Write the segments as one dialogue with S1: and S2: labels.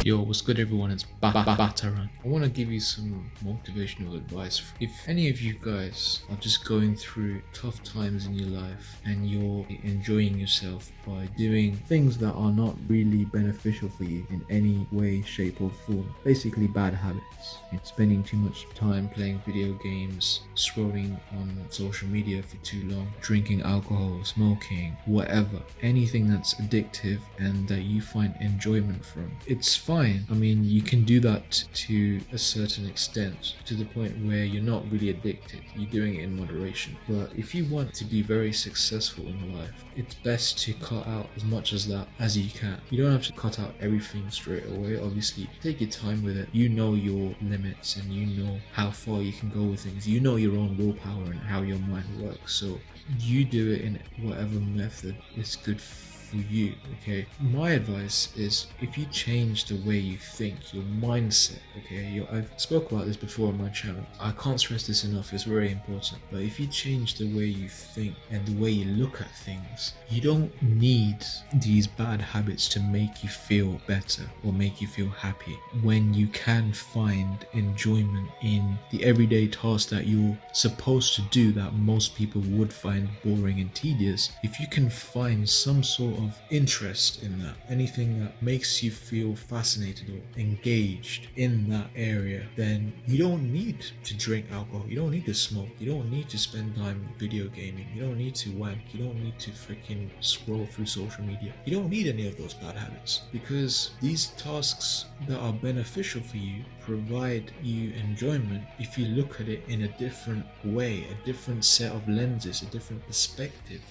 S1: Yo, what's good everyone? It's Bataran. I want to give you some motivational advice. If any of you guys are just going through tough times in your life and you're enjoying yourself by doing things that are not really beneficial for you in any way, shape or form, basically bad habits, spending too much time playing video games, scrolling on social media for too long, drinking alcohol, smoking, whatever, anything that's addictive and that you find enjoyment from, it's fine. I mean, you can do that to a certain extent, to the point where you're not really addicted. You're doing it in moderation. But if you want to be very successful in life, it's best to cut out as much as that as you can. You don't have to cut out everything straight away. Obviously, take your time with it. You know your limits and you know how far you can go with things. You know your own willpower and how your mind works. So you do it in whatever method is good for you. Okay, my advice is, if you change the way you think, your mindset, okay, I've spoke about this before on my channel, I can't stress this enough, it's very important, but if you change the way you think and the way you look at things, you don't need these bad habits to make you feel better or make you feel happy, when you can find enjoyment in the everyday tasks that you're supposed to do that most people would find boring and tedious. If you can find some sort of interest in that, anything that makes you feel fascinated or engaged in that area, then you don't need to drink alcohol, you don't need to smoke, you don't need to spend time video gaming, you don't need to wank, you don't need to freaking scroll through social media. You don't need any of those bad habits, because these tasks that are beneficial for you provide you enjoyment if you look at it in a different way, a different set of lenses, a different perspective.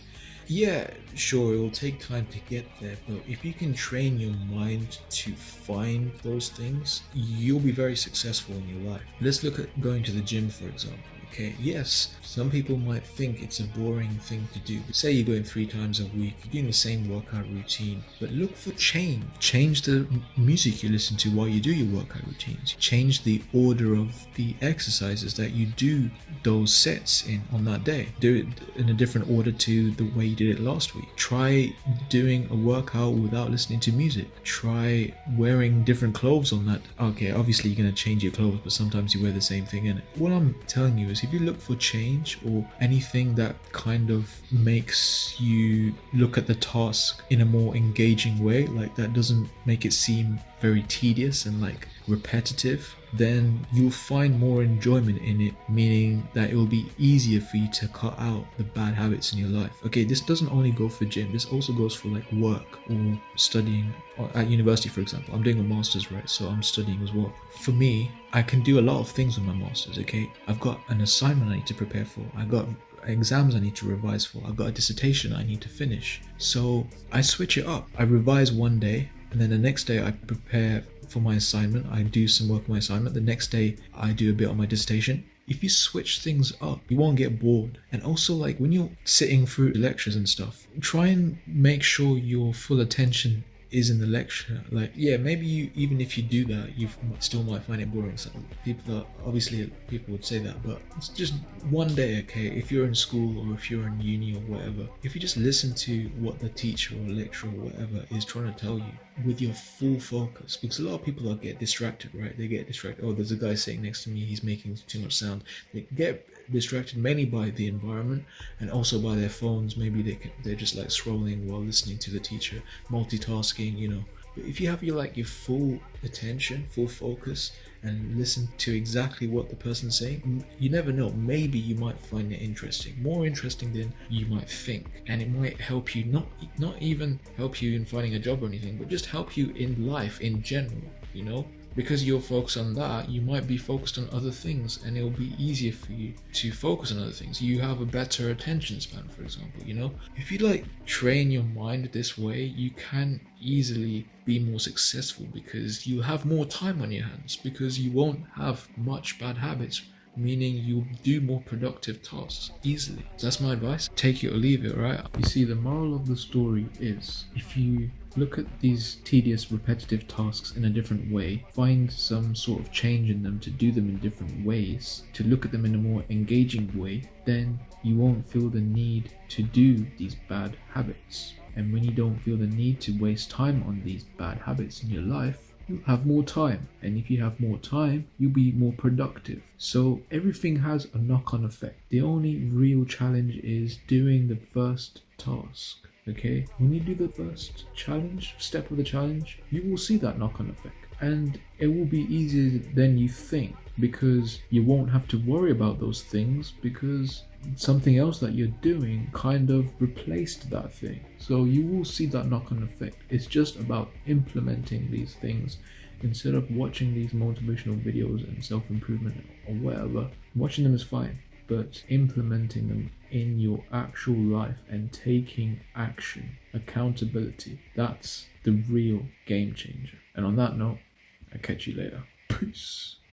S1: Yeah, sure, it will take time to get there, but if you can train your mind to find those things, you'll be very successful in your life. Let's look at going to the gym, for example. Okay, yes, some people might think it's a boring thing to do. Say you're going 3 times a week, you're doing the same workout routine, but look for change. Change the music you listen to while you do your workout routines. Change the order of the exercises that you do those sets in on that day. Do it in a different order to the way you did it last week. Try doing a workout without listening to music. Try wearing different clothes on that. Okay, obviously you're going to change your clothes, but sometimes you wear the same thing in it. What I'm telling you is, if you look for change or anything that kind of makes you look at the task in a more engaging way, like that doesn't make it seem very tedious and like repetitive, then you'll find more enjoyment in it, meaning that it will be easier for you to cut out the bad habits in your life. Okay, this doesn't only go for gym, this also goes for like work or studying. At university, for example, I'm doing a master's, right? So I'm studying as well. For me, I can do a lot of things with my master's. Okay, I've got an assignment I need to prepare for, I got exams I need to revise for, I've got a dissertation I need to finish. So I switch it up. I revise one day, and then the next day I prepare for my assignment, I do some work on my assignment, the next day I do a bit on my dissertation. If you switch things up, you won't get bored. And also, like, when you're sitting through lectures and stuff, try and make sure your full attention is in the lecture. Like, yeah, maybe you, even if you do that, you still might find it boring. So people would say that, but it's just one day. Okay, if you're in school or if you're in uni or whatever, if you just listen to what the teacher or lecturer or whatever is trying to tell you with your full focus, because a lot of people get distracted, right? They get distracted. Oh, there's a guy sitting next to me, he's making too much sound. They get distracted mainly by the environment and also by their phones. Maybe they're just like scrolling while listening to the teacher, multitasking, you know. But if you have your full attention, full focus, and listen to exactly what the person's saying, you never know, maybe you might find it interesting, more interesting than you might think, and it might help you, not even help you in finding a job or anything, but just help you in life in general, you know. Because you're focused on that, you might be focused on other things, and it'll be easier for you to focus on other things. You have a better attention span, for example, you know? If you train your mind this way, you can easily be more successful, because you have more time on your hands, because you won't have much bad habits, meaning you'll do more productive tasks easily. That's my advice. Take it or leave it, right? You see, the moral of the story is, if you Look at these tedious, repetitive tasks in a different way. Find some sort of change in them to do them in different ways, to look at them in a more engaging way. Then you won't feel the need to do these bad habits. And when you don't feel the need to waste time on these bad habits in your life, you have more time. And if you have more time, you'll be more productive. So everything has a knock-on effect. The only real challenge is doing the first task. Okay, when you do the first step of the challenge, you will see that knock-on effect, and it will be easier than you think, because you won't have to worry about those things, because something else that you're doing kind of replaced that thing. So you will see that knock-on effect. It's just about implementing these things. Instead of watching these motivational videos and self-improvement or whatever, watching them is fine, but implementing them in your actual life and taking action, accountability, that's the real game changer. And on that note, I'll catch you later. Peace.